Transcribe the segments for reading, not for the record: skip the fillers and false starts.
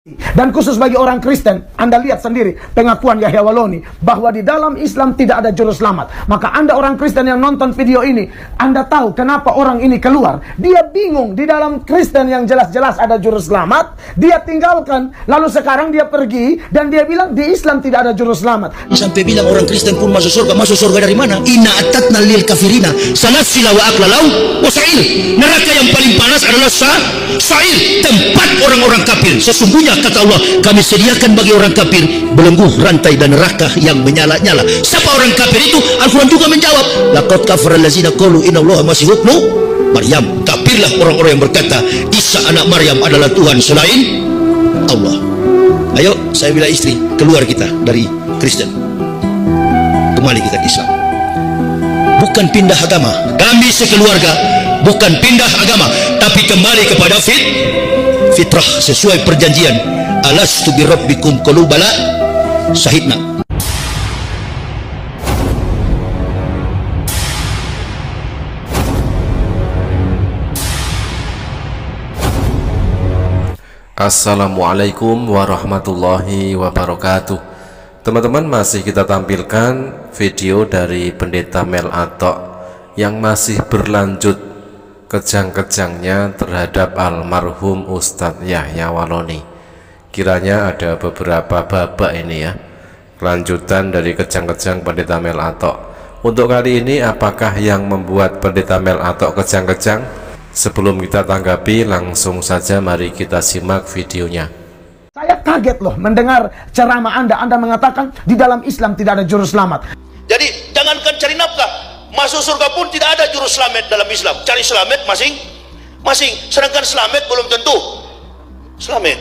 Dan khusus bagi orang Kristen, Anda lihat sendiri pengakuan Yahya Waloni bahwa di dalam Islam tidak ada juru selamat. Maka Anda orang Kristen yang nonton video ini, Anda tahu kenapa orang ini keluar. Dia bingung, di dalam Kristen yang jelas-jelas ada juru selamat, dia tinggalkan, lalu sekarang dia pergi dan dia bilang di Islam tidak ada juru selamat. Sampai bilang orang Kristen pun masuk surga dari mana? Inna atatna lil kafirina salasila wa aklalau wa sa'ir. Neraka yang paling panas adalah sa'ir, tempat orang-orang kafir. Sesungguhnya kata Allah, kami sediakan bagi orang kafir belenggu rantai dan neraka yang menyala-nyala. Siapa orang kafir itu? Al-Quran juga menjawab, laqad kafara allazina qalu innallaha masihun ibnu Maryam. Kafirlah orang-orang yang berkata Isa anak Maryam adalah Tuhan selain Allah. Ayo, saya bilang istri, keluar kita dari Kristen, kembali kita ke Islam. Bukan pindah agama, kami sekeluarga bukan pindah agama, tapi kembali kepada fitrah sesuai perjanjian. Alastu bi rabbikum qalu bala syahidna. Assalamualaikum warahmatullahi wabarakatuh. Teman-teman, masih kita tampilkan video dari Pendeta Mel Atok yang masih berlanjut kejang-kejangnya terhadap almarhum Ustadz Yahya Waloni. Kiranya ada beberapa babak ini ya, lanjutan dari kejang-kejang Pendeta Mel Atok. Untuk kali ini, apakah yang membuat Pendeta Mel Atok kejang-kejang? Sebelum kita tanggapi, langsung saja mari kita simak videonya. Saya kaget loh mendengar ceramah Anda mengatakan di dalam Islam tidak ada juru selamat. Jadi jangankan cari nafkah, masuk surga pun tidak ada juru selamat dalam Islam. Cari selamat masing-masing, sedangkan selamat belum tentu selamat.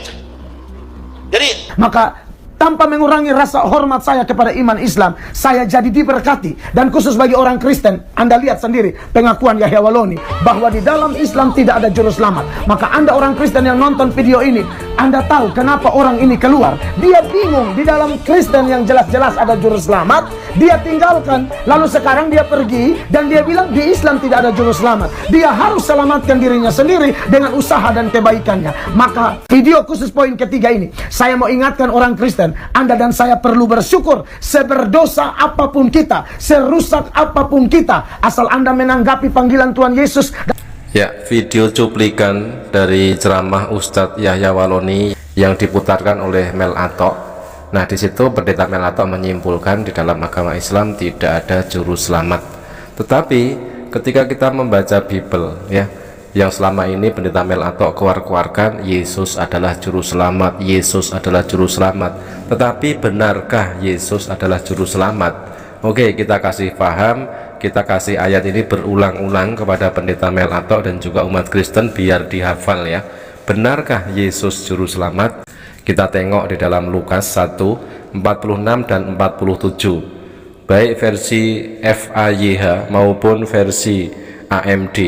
Jadi maka tanpa mengurangi rasa hormat saya kepada iman Islam, saya jadi diberkati. Dan khusus bagi orang Kristen, Anda lihat sendiri pengakuan Yahya Waloni bahwa di dalam Islam tidak ada juru selamat. Maka Anda orang Kristen yang nonton video ini, Anda tahu kenapa orang ini keluar. Dia bingung, di dalam Kristen yang jelas-jelas ada juru selamat, dia tinggalkan, lalu sekarang dia pergi dan dia bilang di Islam tidak ada juru selamat. Dia harus selamatkan dirinya sendiri dengan usaha dan kebaikannya. Maka video khusus poin ketiga ini, saya mau ingatkan orang Kristen, Anda dan saya perlu bersyukur. Seberdosa apapun kita, serusak apapun kita, asal Anda menanggapi panggilan Tuhan Yesus. Ya, video cuplikan dari ceramah Ustadz Yahya Waloni yang diputarkan oleh Mel Atok. Nah, di situ Pendeta Mel Atok menyimpulkan di dalam agama Islam tidak ada juru selamat. Tetapi ketika kita membaca Bible ya, yang selama ini Pendeta Mel Atok keluarkan Yesus adalah juru selamat, Yesus adalah juru selamat. Tetapi benarkah Yesus adalah juru selamat? Oke, kita kasih paham, kita kasih ayat ini berulang-ulang kepada Pendeta Mel Atok dan juga umat Kristen biar dihafal ya. Benarkah Yesus juru selamat? Kita tengok di dalam Lukas 1, 46 dan 47. Baik versi FAYH maupun versi AMD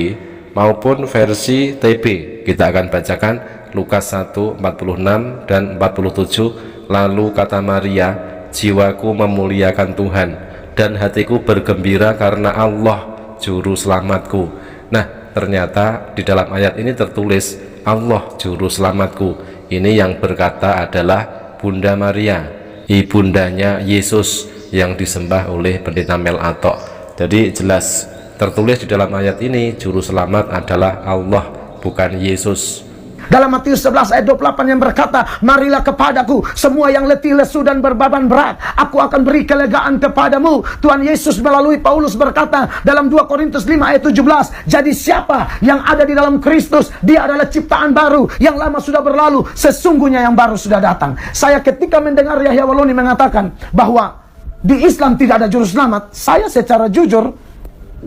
maupun versi TB. Kita akan bacakan Lukas 1, 46 dan 47. Lalu kata Maria, jiwaku memuliakan Tuhan dan hatiku bergembira karena Allah juru selamatku. Nah, ternyata di dalam ayat ini tertulis Allah juru selamatku. Ini yang berkata adalah Bunda Maria, ibundanya Yesus yang disembah oleh Pendeta Mel Atok. Jadi jelas tertulis di dalam ayat ini juru selamat adalah Allah, bukan Yesus. Dalam Matius 11 ayat 28 yang berkata, marilah kepadaku semua yang letih lesu dan berbeban berat, aku akan beri kelegaan kepadamu. Tuhan Yesus melalui Paulus berkata dalam 2 Korintus 5 ayat 17, jadi siapa yang ada di dalam Kristus, dia adalah ciptaan baru, yang lama sudah berlalu, sesungguhnya yang baru sudah datang. Saya ketika mendengar Yahya Waloni mengatakan bahwa di Islam tidak ada juru selamat, saya secara jujur,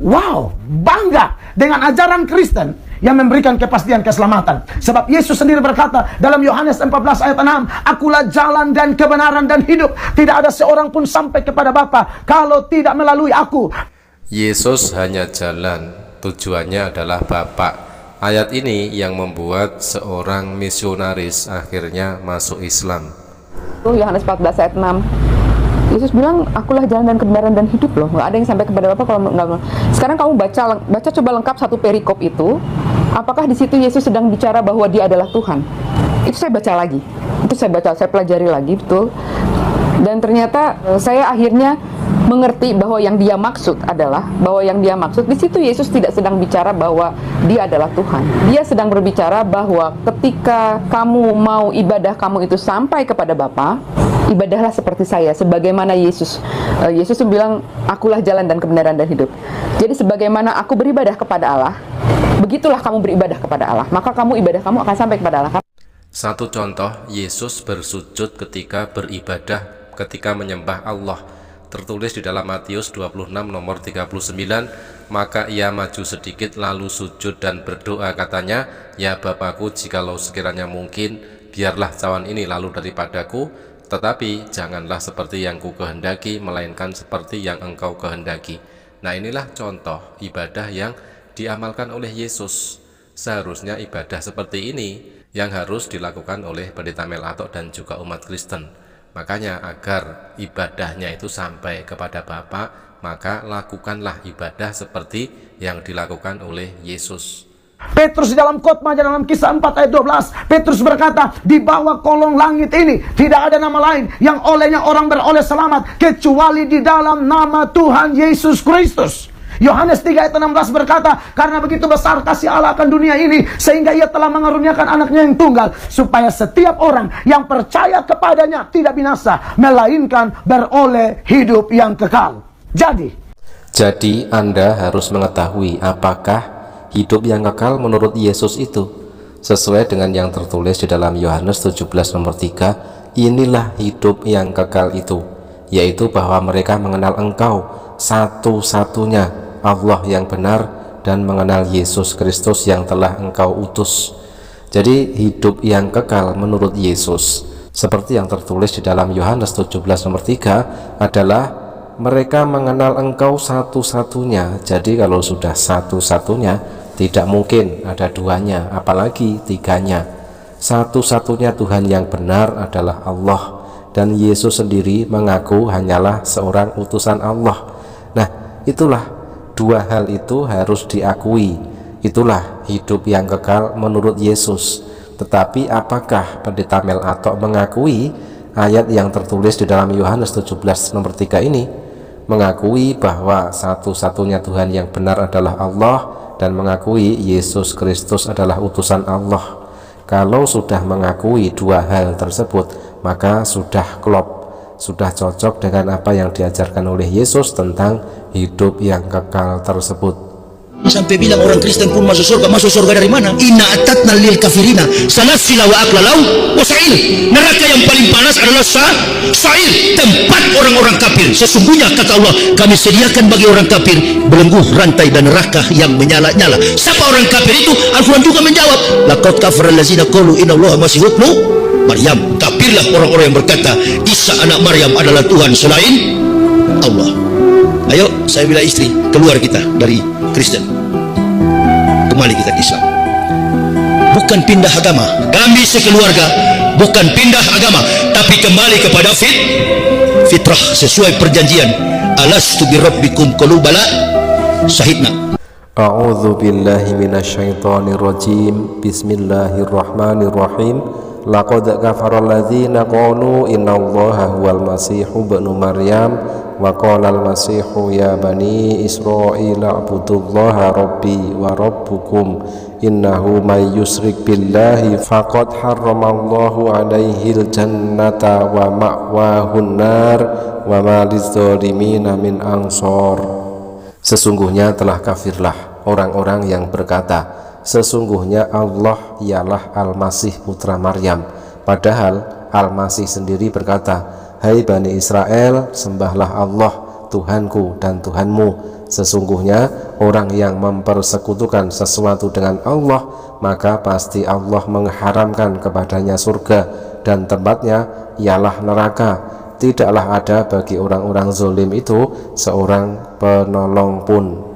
wow, bangga dengan ajaran Kristen yang memberikan kepastian keselamatan. Sebab Yesus sendiri berkata dalam Yohanes 14 ayat 6, akulah jalan dan kebenaran dan hidup. Tidak ada seorang pun sampai kepada Bapa kalau tidak melalui aku. Yesus hanya jalan, tujuannya adalah Bapa. Ayat ini yang membuat seorang misionaris akhirnya masuk Islam. Yohanes 14 ayat 6. Yesus bilang, akulah jalan dan kebenaran dan hidup loh. Nggak ada yang sampai kepada Bapa kalau nggak. Sekarang kamu baca coba lengkap satu perikop itu. Apakah di situ Yesus sedang bicara bahwa dia adalah Tuhan? Itu saya baca lagi. Itu saya baca, saya pelajari lagi betul. Dan ternyata saya akhirnya mengerti bahwa yang dia maksud di situ Yesus tidak sedang bicara bahwa dia adalah Tuhan. Dia sedang berbicara bahwa ketika kamu mau ibadah kamu itu sampai kepada Bapa, ibadahlah seperti saya, sebagaimana Yesus. Yesus bilang, akulah jalan dan kebenaran dan hidup. Jadi sebagaimana aku beribadah kepada Allah, begitulah kamu beribadah kepada Allah. Maka ibadah kamu akan sampai kepada Allah. Satu contoh, Yesus bersujud ketika beribadah, ketika menyembah Allah. Tertulis di dalam Matius 26 nomor 39, maka ia maju sedikit lalu sujud dan berdoa, katanya, ya Bapakku, jikalau sekiranya mungkin, biarlah cawan ini lalu daripadaku, tetapi janganlah seperti yang ku kehendaki, melainkan seperti yang engkau kehendaki. Nah, inilah contoh ibadah yang diamalkan oleh Yesus. Seharusnya ibadah seperti ini yang harus dilakukan oleh pendeta Mel Atok dan juga umat Kristen. Makanya agar ibadahnya itu sampai kepada Bapa, maka lakukanlah ibadah seperti yang dilakukan oleh Yesus. Petrus di dalam khotbah dalam Kisah 4 ayat 12, Petrus berkata, di bawah kolong langit ini tidak ada nama lain yang olehnya orang beroleh selamat kecuali di dalam nama Tuhan Yesus Kristus. Yohanes 3 ayat 16 berkata, karena begitu besar kasih Allah akan dunia ini, sehingga ia telah mengaruniakan anaknya yang tunggal, supaya setiap orang yang percaya kepadanya tidak binasa, melainkan beroleh hidup yang kekal. Jadi Anda harus mengetahui apakah hidup yang kekal menurut Yesus itu. Sesuai dengan yang tertulis di dalam Yohanes 17 nomor 3, inilah hidup yang kekal itu, yaitu bahwa mereka mengenal Engkau satu-satunya Allah yang benar, dan mengenal Yesus Kristus yang telah Engkau utus. Jadi hidup yang kekal menurut Yesus, seperti yang tertulis di dalam Yohanes 17 nomor 3, adalah mereka mengenal Engkau satu-satunya. Jadi kalau sudah satu-satunya, tidak mungkin ada duanya, apalagi tiganya. Satu-satunya Tuhan yang benar adalah Allah, dan Yesus sendiri mengaku hanyalah seorang utusan Allah. Nah, itulah dua hal itu harus diakui. Itulah hidup yang kekal menurut Yesus. Tetapi apakah pendeta Mel Atok mengakui ayat yang tertulis di dalam Yohanes 17 nomor 3 ini? Mengakui bahwa satu-satunya Tuhan yang benar adalah Allah, dan mengakui Yesus Kristus adalah utusan Allah. Kalau sudah mengakui dua hal tersebut, maka sudah klop, sudah cocok dengan apa yang diajarkan oleh Yesus tentang hidup yang kekal tersebut. Sampai bilang orang Kristen pun masuk surga dari mana? Inna atatna lil kafirina salasila wa aklalau wa sa'il. Neraka yang paling panas adalah sa'il, tempat orang-orang kafir. Sesungguhnya kata Allah, kami sediakan bagi orang kafir belenggu, rantai dan neraka yang menyala-nyala. Siapa orang kafir itu? Al-Quran juga menjawab, laqad kafara allazina qalu innallaha masih ibnu Maryam. Kafirlah orang-orang yang berkata Isa anak Maryam adalah Tuhan selain Allah. Ayo, saya bilang istri, keluar kita dari Kristen, kembali kita ke Islam. Bukan pindah agama, kami sekeluarga bukan pindah agama, tapi kembali kepada fitrah sesuai perjanjian. Alastu bi rabbikum qalu bala syahidna. A'udzu billahi minasyaitonir rajim. Bismillahirrahmanirrahim. Laqad kafara alladzina qalu innallaha huwal masihu ibnu maryam wa qala al-masihu ya bani israila abudullaha rabbi wa rabbukum innahu may yusyrik billahi faqad harramallahu alaihil jannata wa ma'wahun nar wa ma lizzalimin min ansor. Sesungguhnya telah kafirlah orang-orang yang berkata, sesungguhnya Allah ialah Al-Masih putra Maryam. Padahal Al-Masih sendiri berkata, hai Bani Israel, sembahlah Allah Tuhanku dan Tuhanmu. Sesungguhnya orang yang mempersekutukan sesuatu dengan Allah, maka pasti Allah mengharamkan kepadanya surga, dan tempatnya ialah neraka. Tidaklah ada bagi orang-orang zalim itu seorang penolong pun.